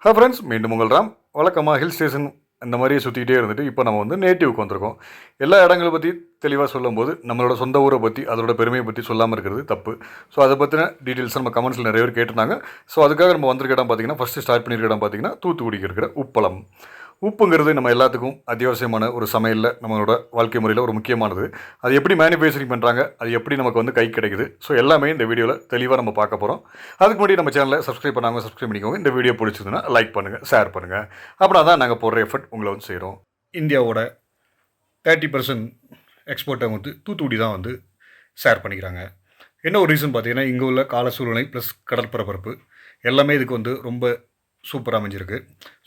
Hi friends, மீண்டும் உங்கள் ராம். வழக்கமாக ஹில் ஸ்டேஷன் இந்த மாதிரியே சுற்றிக்கிட்டே இருந்துட்டு இப்போ நம்ம வந்து நேட்டிவ்க்கு வந்திருக்கோம். எல்லா இடங்களை பற்றி தெளிவாக சொல்லும்போது நம்மளோட சொந்த ஊரை பற்றி அதோட பெருமையை பற்றி சொல்லாமல் இருக்கிறது தப்பு. ஸோ அதை பற்றின டீட்டெயில்ஸ் நம்ம கமெண்ட்ஸில் நிறைய பேர் கேட்டிருந்தாங்க. ஸோ அதுக்காக நம்ம வந்திருக்க இடம் பார்த்தீங்கன்னா, ஃபஸ்ட்டு ஸ்டார்ட் பண்ணியிருக்க இடம் பார்த்தீங்கன்னா தூத்துக்குடிக்கு இருக்கிற உப்பளம். உப்புங்கிறது நம்ம எல்லாத்துக்கும் அத்தியாவசியமான ஒரு சமையலில் நம்மளோட வாழ்க்கை முறையில் ஒரு முக்கியமானது. அது எப்படி மேனுஃபேக்சரிங் பண்ணுறாங்க, அது எப்படி நமக்கு வந்து கை கிடைக்குது, ஸோ எல்லாமே இந்த வீடியோவில் தெளிவாக நம்ம பார்க்க போகிறோம். அதுக்கு முன்னாடி நம்ம சேனலை சப்ஸ்கிரைப் பண்ணாமல் சப்ஸ்கிரைப் பண்ணிக்கோங்க. இந்த வீடியோ பிடிச்சதுன்னா லைக் பண்ணுங்கள், ஷேர் பண்ணுங்கள். அப்படின்னா தான் நாங்கள் போடுற எஃபர்ட் உங்களை வந்து செய்கிறோம். இந்தியாவோட 30% எக்ஸ்போர்ட்டை வந்து தூத்துக்குடி தான் வந்து ஷேர் பண்ணிக்கிறாங்க. என்ன ஒரு ரீசன் பார்த்தீங்கன்னா, இங்கே உள்ள கால சூழ்நிலை ப்ளஸ் கடற்பரப்பு எல்லாமே இதுக்கு வந்து ரொம்ப சூப்பராக அமைஞ்சிருக்கு.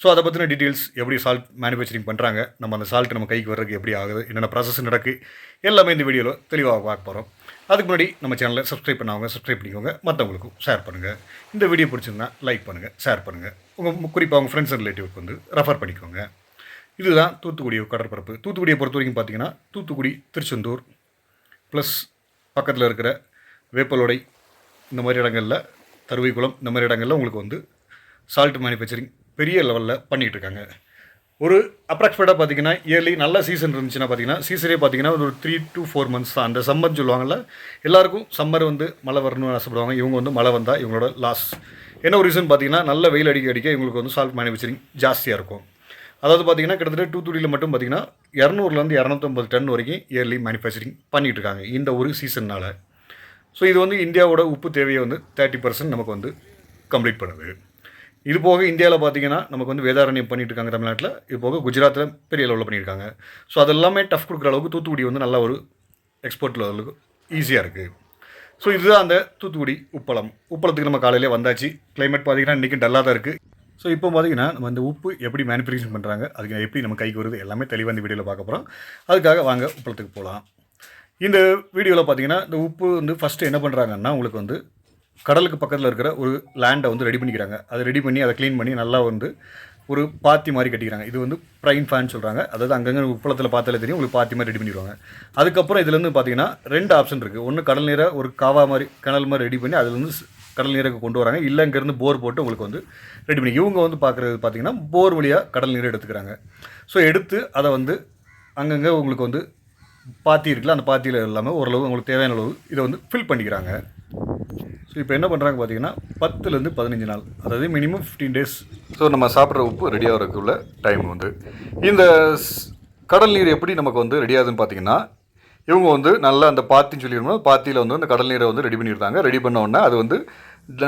ஸோ அதை பற்றின டீட்டெயில்ஸ், எப்படி சால்ட் மேனுஃபேக்சரிங் பண்ணுறாங்க, நம்ம அந்த சால்ட் நம்ம கைக்கு வர்றதுக்கு எப்படி ஆகுது, என்னென்ன ப்ராசஸ் நடக்குது, எல்லாமே இந்த வீடியோவில் தெளிவாக பார்க்க போகிறோம். அதுக்கு முன்னாடி நம்ம சேனலை சப்ஸ்கிரைப் பண்ணாங்க சப்ஸ்கிரைப் பண்ணிக்கோங்க, மற்றவங்களுக்கும் ஷேர் பண்ணுங்கள். இந்த வீடியோ பிடிச்சிருந்தா லைக் பண்ணுங்கள், ஷேர் பண்ணுங்கள். உங்கள் குறிப்பாக உங்கள் ஃப்ரெண்ட்ஸ் அண்ட் ரிலேட்டிவ்க்கு வந்து ரெஃபர் பண்ணிக்கோங்க. இதுதான் தூத்துக்குடி கடற்பரப்பு. தூத்துக்குடியை பொறுத்த வரைக்கும் பார்த்தீங்கன்னா, தூத்துக்குடி, திருச்செந்தூர் ப்ளஸ் பக்கத்தில் இருக்கிற வேப்பலோடை, இந்த மாதிரி இடங்களில், தருவைக்குளம், இந்த மாதிரி இடங்களில் உங்களுக்கு வந்து சால்ட் மேனுஃபேக்சரிங் பெரிய லெவலில் பண்ணிகிட்டு இருக்காங்க. ஒரு அப்ராக்சிமேட்டாக பார்த்தீங்கன்னா, இயர்லி நல்ல சீசன் இருந்துச்சுன்னா பார்த்தீங்கன்னா, சீசனே பார்த்தீங்கன்னா ஒரு 3 to 4 months தான். அந்த சம்மர்னு சொல்லுவாங்கள்ல, எல்லாருக்கும் சம்மர் வந்து மழை வரணும்னு ஆசைப்படுவாங்க. இவங்க வந்து மழை வந்தால் இவங்களோட லாஸ். என்ன ஒரு ரீசன் பார்த்தீங்கன்னா, நல்ல வெயில் அடிக்க இவங்களுக்கு வந்து சால்ட் மேனுஃபேக்சரிங் ஜாஸ்தியாக இருக்கும். அதாவது பார்த்தீங்கன்னா, கிட்டத்தட்ட தூத்துக்குடியில் மட்டும் பார்த்தீங்கன்னா 200லேருந்து 250 டன் வரைக்கும் இயர்லி மேனுஃபேக்சரிங் பண்ணிகிட்டு இருக்காங்க இந்த ஒரு சீசன்னால். ஸோ இது வந்து இந்தியாவோட உப்பு தேவையை வந்து 30% நமக்கு வந்து கம்ப்ளீட் பண்ணுது. இது போக இந்தியாவில் பார்த்தீங்கன்னா, நமக்கு வந்து வேதாரண்யம் பண்ணிட்டு இருக்காங்க தமிழ்நாட்டில். இது போக குஜராத்தில் பெரிய லெவலில் பண்ணியிருக்காங்க. ஸோ அது எல்லாமே டஃப் கொடுக்குற அளவுக்கு தூத்துக்குடி வந்து நல்ல ஒரு எக்ஸ்போர்ட் லெவலுக்கு ஈஸியாக இருக்குது. ஸோ இதுதான் அந்த தூத்துக்குடி உப்பளம். உப்பளத்துக்கு நம்ம காலையிலே வந்தாச்சு. கிளைமேட் பார்த்தீங்கன்னா இன்றைக்கி டல்லாக தான் இருக்குது. ஸோ இப்போ பார்த்தீங்கன்னா, நம்ம இந்த உப்பு எப்படி மேனுஃபேக்சரிங் பண்ணுறாங்க, அதுக்கு எப்படி நம்ம கைக்கு வருது, எல்லாமே தெளிவாக இந்த வீடியோவில் பார்க்க போகிறோம். அதுக்காக வாங்க உப்பளத்துக்கு போகலாம். இந்த வீடியோவில் பார்த்தீங்கன்னா, இந்த உப்பு வந்து ஃபஸ்ட்டு என்ன பண்ணுறாங்கன்னா, உங்களுக்கு வந்து கடலுக்கு பக்கத்தில் இருக்கிற ஒரு லேண்டை வந்து ரெடி பண்ணிக்கிறாங்க. அதை ரெடி பண்ணி அதை க்ளீன் பண்ணி நல்லா வந்து ஒரு பாத்தி மாதிரி கட்டிக்கிறாங்க. இது வந்து ப்ரைன் ஃபேன் சொல்கிறாங்க. அதாவது அங்கங்கே உப்பளத்தில் பார்த்தாலே தெரியும், உங்களுக்கு பாத்தி மாதிரி ரெடி பண்ணிடுவாங்க. அதுக்கப்புறம் இதுலேருந்து பார்த்தீங்கன்னா 2 ஆப்ஷன் இருக்குது. ஒன்று கடல் நீரை ஒரு காவா மாதிரி கனல் மாதிரி ரெடி பண்ணி அதுலேருந்து கடல் நீருக்கு கொண்டு வராங்க. இல்லை இங்கேருந்து போர் போட்டு உங்களுக்கு வந்து ரெடி பண்ணி, இவங்க வந்து பார்க்குறது பார்த்தீங்கன்னா போர் வழியாக கடல் நீரை எடுத்துக்கிறாங்க. ஸோ எடுத்து அதை வந்து அங்கங்கே உங்களுக்கு வந்து பாத்தி இருக்குல்ல, அந்த பாத்தியில் இல்லாமல் ஓரளவு உங்களுக்கு தேவையான அளவு இதை வந்து ஃபில் பண்ணிக்கிறாங்க. ஸோ இப்போ என்ன பண்ணுறாங்க பார்த்தீங்கன்னா, 10லேருந்து 15 நாள், அதாவது மினிமம் 15 days. ஸோ நம்ம சாப்பிட்ற உப்பு ரெடி ஆகிறதுக்குள்ள டைம் வந்து இந்த கடல் நீர் எப்படி நமக்கு வந்து ரெடி ஆகுதுன்னு பார்த்தீங்கன்னா, இவங்க வந்து நல்லா அந்த பாத்தின்னு சொல்லிடுவோம், பாத்தியில் வந்து அந்த கடல் நீரை வந்து ரெடி பண்ணியிருந்தாங்க. ரெடி பண்ண உடனே அது வந்து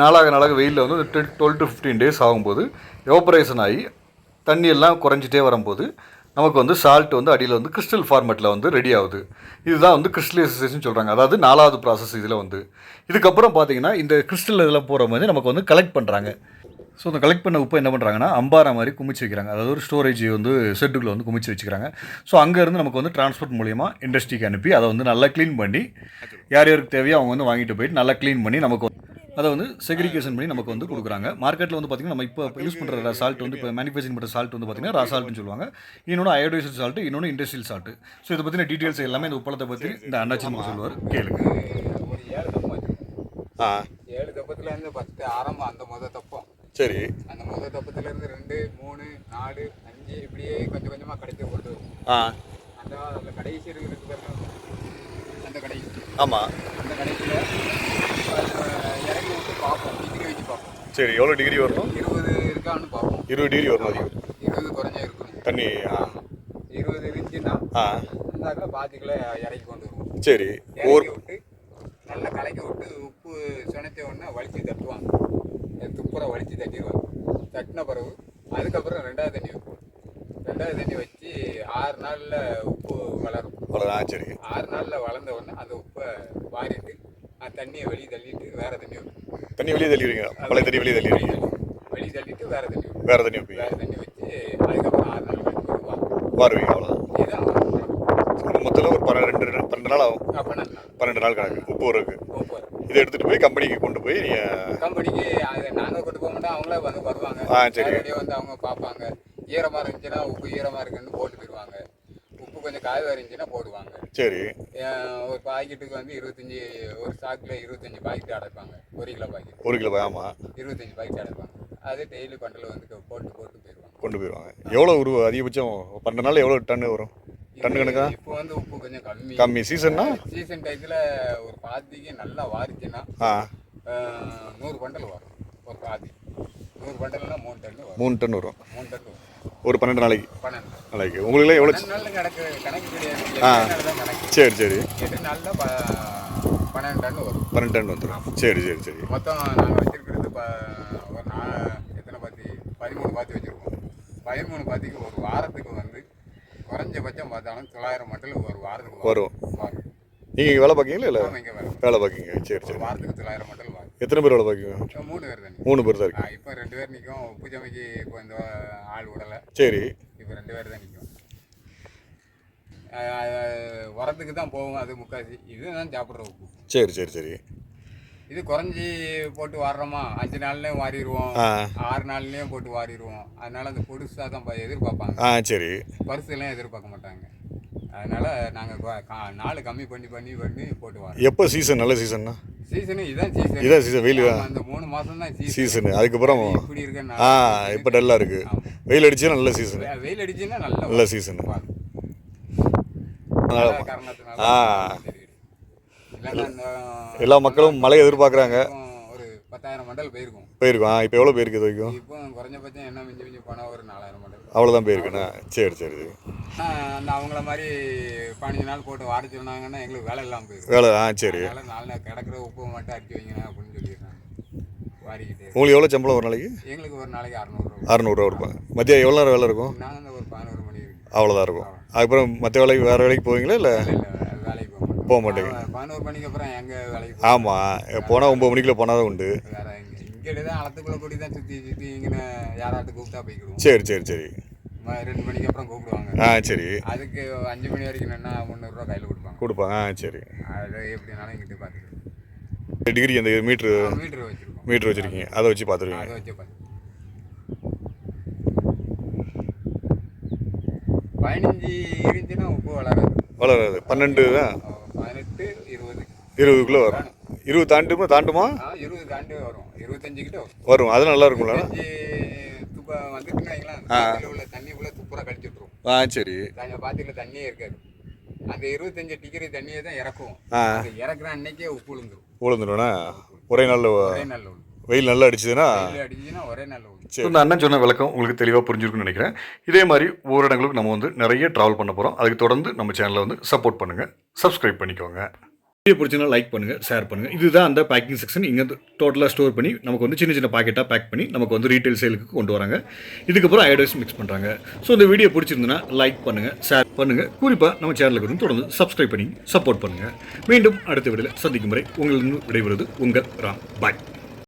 நாளாக வெயிலில் வந்து 12 to 15 days ஆகும்போது எவாப்பரேஷன் ஆகி தண்ணியெல்லாம் குறைஞ்சிட்டே வரும்போது நமக்கு வந்து சால்ட் வந்து அடியில் வந்து கிறிஸ்டல் ஃபார்மேட்டில் வந்து ரெடி ஆகுது. இதுதான் வந்து கிறிஸ்டலைசேஷன் சொல்கிறாங்க. அதாவது 4வது ப்ராசஸ் இதில் வந்து. இதுக்கப்புறம் பார்த்தீங்கன்னா, இந்த கிறிஸ்டல் இதெல்லாம் போகிற மாதிரி நமக்கு வந்து கலெக்ட் பண்ணுறாங்க. ஸோ அந்த கலெக்ட் பண்ண உப்பை என்ன பண்ணுறாங்கன்னா, அம்பாரா மாதிரி குமிச்சு வைக்கிறாங்க. அதாவது ஒரு ஸ்டோரேஜ் வந்து செட்டுக்குள்ளே வந்து குமிச்சு வச்சுக்கிறாங்க. ஸோ அங்கேருந்து நமக்கு வந்து டிரான்ஸ்போர்ட் மூலிமா இண்டஸ்ட்ரிக்கு அனுப்பி அதை வந்து நல்லா க்ளீன் பண்ணி, யார் யாருக்கு தேவையோ அவங்க வந்து வாங்கிட்டு போயிட்டு நல்லா க்ளீன் பண்ணி நமக்கு அதை வந்து செக்ரிகேஷன் பண்ணி நமக்கு வந்து கொடுக்குறாங்க. மார்க்கெட்டில் வந்து பார்த்திங்கன்னா, நம்ம இப்போ யூஸ் பண்ணுற சால்ட் வந்து இப்போ மேனுஃபேக்சரிங் பண்ணுற சால்ட் வந்து பார்த்திங்கன்னா ரா சால்ட்னு சொல்லுவாங்க. இன்னொன்று அயோடைஸ்டு சால்ட்டு, இன்னொன்று இண்டஸ்ட்ரியல் சால்ட்டு. ஸோ இதை பற்றின டீட்டெயில்ஸ் எல்லாமே இந்த உப்பளத்தை பற்றி இந்த அண்ணாச்சி நமக்கு சொல்லுவார், கேளுங்க. ஒரு 7 தப்பம் வச்சுருக்கோம். 7 தப்பத்துலேருந்து 10 ஆரம்பம் அந்த தப்பம். சரி. அந்த தப்பத்துலேருந்து 2, 3, 4, 5 இப்படியே கொஞ்சம் கொஞ்சமாக கடைசி கொண்டு வரும். அந்த கடைசி இருக்கிறதுக்கு பாருங்க, அந்த கடைசி. ஆமாம். அந்த கடைசியில் இறங்கி விட்டு பார்ப்போம், டிகிரி வச்சு பார்ப்போம். சரி, எவ்வளோ டிகிரி வரணும்? 20 இருக்கான்னு பார்ப்போம். 20 டிகிரி வரணும் அதிகம். 20 குறைஞ்சா இருக்கும் தண்ணி. 20 இருந்துச்சுன்னா அந்த பாத்திக்குள்ளே இறக்கி கொண்டு வருவோம். சரி. இறக்கி விட்டு நல்லா கலக்கி விட்டு உப்பு சுனைச்ச உடனே வலிச்சு தட்டுவாங்க. துப்புரை வலிச்சு தட்டிடுவாங்க. தட்டின பிறகு அதுக்கப்புறம் 2வது தண்ணி வைப்போம். 2வது தண்ணி வச்சு 6 நாளில் உப்பு வளரும். சரி. 6 நாளில் வளர்ந்த உடனே அந்த உப்பை வாரிட்டு அந்த தண்ணியை வெளியே தள்ளிட்டு வேறு தண்ணி வைப்போம். தண்ணி வெளியே தள்ளிடுவீங்க? பழைய தண்ணி வெளியே தள்ளிடுவீங்க? வெளியே தள்ளிட்டு வேறு தண்ணி வைப்போம். வேறு தண்ணி வைப்பீங்க? வேறு தண்ணி வச்சு அதுக்கப்புறம் 6 நாள் கழிச்சு வாருவீங்க? அவ்வளோதான். இதுதான் மொத்தத்தில் ஒரு 12 நாள் ஆகும். 12 நாள் கணக்கு உப்பு வரக்கு. இதை எடுத்துகிட்டு போய் கம்பெனிக்கு கொண்டு போய் கம்பெனிக்கு அதை நாங்கள் கொண்டு போக மாட்டோம், அவங்களே வந்து வருவாங்க. சரி. வந்து அவங்க பார்ப்பாங்க. ஈரமாக இருந்துச்சுன்னா உப்பு ஈரமாக இருக்குன்னு போட்டு போயிடுவாங்க. உப்பு கொஞ்சம் காய்வாக இருந்துச்சுன்னா போடுவாங்க. சரி. ஒரு பாக்கெட்டுக்கு வந்து 25, ஒரு ஸ்டாக்கில் 25 பாக்கெட் அடைப்பாங்க. 1 கிலோ பாக்கெட். 1 கிலோ. ஆமாம். 25 பாக்கெட் அடைப்பாங்க. அது டெய்லி கொண்டல வந்து போட்டு போயிடுவாங்க. கொண்டு போயிடுவாங்க. எவ்வளோ ஒரு அதிகபட்சம் 12 நாள் எவ்வளோ டன்னு வரும்? டன்னு கணக்கா? இப்போ வந்து உப்பு கொஞ்சம் கம்மி. சீசன்னா சீசன் டயத்தில் ஒரு பாத்திக்கு நல்லா வாரிச்சுன்னா 100 பண்டல் வரும். ஒரு பாத்தி 100 பண்டல்னா 3 டன் வரும். 3 டன் வரும். 3 டன் வரும் ஒரு 12 நாளைக்கு. 12 நாளைக்கு உங்களுக்குலாம் எவ்வளோ? 12 நாள் கணக்கு கிடையாது. 8 நாள் தான் கணக்கு. சரி சரி. 8 நாளில் 12 டன் வரும். 12 டன் வந்துடும். சரி சரி சரி. மொத்தம் நாங்கள் வச்சிருக்கிறது ஒரு எத்தனை பாத்தி? 13 பாத்தி வச்சுருக்கோம். 13 பாத்திக்கு ஒரு வாரத்துக்கு வந்து குறைஞ்சபட்சம் பார்த்தாலும் 900 மண்டல் ஒரு வாரத்துக்கு வரும். நீங்கள் இங்கே வேலை பார்க்கீங்களா? இல்லை இங்கே வேலை பார்க்கீங்க. சரி சரி. வாரத்துக்கு 900 மண்டல் வரும். எத்தனை பேர் வேலை பார்க்கீங்க? 3 பேர் தான். 3 பேர் தான் இருக்கு. இப்போ 2 பேர் நிற்கும். உப்பு சமைக்கு இப்போ இந்த ஆள் விடலை. சரி. இப்போ 2 பேர் தான் நிற்கும். உரத்துக்கு தான் போகும் அது முக்காசி. இதுதான் சாப்பிட்ற உப்பு. சரி சரி சரி. இது குறைஞ்சி போட்டு வாடுறோமா 5 நாள்லேயும் வாரிடுவோம், 6 நாள்லேயும் போட்டு வாரிடுவோம். அதனால அந்த பொடுசாக தான் எதிர்பார்ப்பாங்க. சரி. பரிசுலாம் எதிர்பார்க்க மாட்டாங்க. அதனால நாங்கள் நாள் கம்மி பண்ணி போட்டு வரோம். எப்போ சீசன்? நல்ல சீசன்னா? சீசனு இதான் சீசன். இதான் சீசன். வெயில் அந்த 3 மாதம் தான் சீசனு. அதுக்கப்புறம் இப்படி இருக்குன்னா இப்போ டல்லாக இருக்குது. வெயில் அடிச்சா நல்ல சீசன். வெயில் அடிச்சுன்னா நல்ல சீசன். எல்லா மக்களும் மழை எதிர்பார்க்குறாங்க. ஒரு 10,000 மண்டல் போயிருக்கும். இப்போ எவ்வளோ போயிருக்கு இது வரைக்கும்? இப்போ குறைஞ்சபட்சம் என்ன மிஞ்சி போனால் ஒரு 4,000 மண்டல் அவ்வளோதான் போயிருக்குண்ணா. சரி சரி. அந்த அவங்கள மாதிரி 15 நாள் போட்டு வாரி சொன்னாங்கன்னா எங்களுக்கு வேலை இல்லாமல் போயிடும். வேலை சரி. அதனால 4 நாள் கிடக்கிற உப்பு மட்டும் அடிச்சு வைங்க அப்படின்னு சொல்லிடுறாங்க. வாரிக்கிட்டே. உங்களுக்கு எவ்வளோ சம்பளம் ஒரு நாளைக்கு? எங்களுக்கு ஒரு நாளைக்கு 600 600 இருப்பாங்க. மதியம் எவ்வளோ நேரம் வேலை இருக்கும்? நாங்கள் ஒரு 11 மணி இருக்கு. அவ்வளோதான் இருக்கும். அதுக்கப்புறம் மற்ற வேலைக்கு வேறு வேலைக்கு போவீங்களா? இல்லை வேலைக்கு போக மாட்டேங்க. 11 மணிக்கு அப்புறம் எங்கள் வேலைக்கு ஆமாம், போனால் 9 மணிக்குள்ள போனால் தான் உண்டு. வேற இங்கே தான் அளத்துக்குள்ளே கூட்டி தான் சுற்றி இங்கே யாராட்டு கூப்பிட்டா போய்க்கிடுவோம். சரி சரி சரி. 2 மணிக்கு அப்புறம் கூப்பிடுவாங்க. சரி. அதுக்கு 5 மணி வரைக்கும் நின்னா 300 ரூபா கையில் கொடுப்பாங்க. சரி. அது எப்படினாலும் இங்கிட்டு பார்த்துக்கிட்டு டிகிரி அந்த மீட்ரு மீட்ரு வச்சுருக்கீங்க, அதை வச்சு பார்த்துருவீங்க. அதை வச்சு 15 இருந்துச்சுன்னா உப்பு வளராது. 12 தான். 18 20 வரும். 20 தாண்டுமா? 20 தாண்டி வரும். 25 கிட்ட வரும். அது நல்லா இருக்கும்ல? துப்ப வந்துட்டுன்னு வைங்களேன், உள்ள தண்ணி உள்ள துப்புரா கழிச்சு விட்ருவோம். சரி. பாத்தியில் தண்ணியே இருக்காது. அந்த 25 டிகிரி தண்ணியை தான் இறக்குவோம். இறக்குற அன்னைக்கே உப்பு விழுந்துரும்னா ஒரே நாளில் வெயில் நல்லா அடிச்சதுன்னா ஒரே நாள். இந்த அண்ணன் சொன்ன விளக்கம் உங்களுக்கு தெளிவாக புரிஞ்சிருக்குன்னு நினைக்கிறேன். இதே மாதிரி ஒவ்வொரு இடங்களுக்கு நம்ம வந்து நிறைய ட்ராவல் பண்ண போகிறோம். அதுக்கு தொடர்ந்து நம்ம சேனலை வந்து சப்போர்ட் பண்ணுங்கள், சப்ஸ்கிரைப் பண்ணிக்கோங்க. வீடியோ பிடிச்சினா லைக் பண்ணுங்கள், ஷேர் பண்ணுங்கள். இதுதான் அந்த பேக்கிங் செக்ஷன். இங்கே டோட்டலாக ஸ்டோர் பண்ணி நமக்கு வந்து சின்ன சின்ன பாக்கெட்டாக பேக் பண்ணி நமக்கு வந்து ரீட்டைல் சேலுக்கு கொண்டு வராங்க. இதுக்கப்புறம் அயோடைஸ் மிக்ஸ் பண்ணுறாங்க. ஸோ இந்த வீடியோ பிடிச்சிருந்துன்னா லைக் பண்ணுங்கள், ஷேர் பண்ணுங்கள். குறிப்பாக நம்ம சேனலுக்கு வந்து தொடர்ந்து சப்ஸ்கிரைப் பண்ணி சப்போர்ட் பண்ணுங்கள். மீண்டும் அடுத்த வீடியோவில் சந்திக்கும் வரை உங்களிருந்து விடைபெறுவது உங்கள் ராம். பாய்.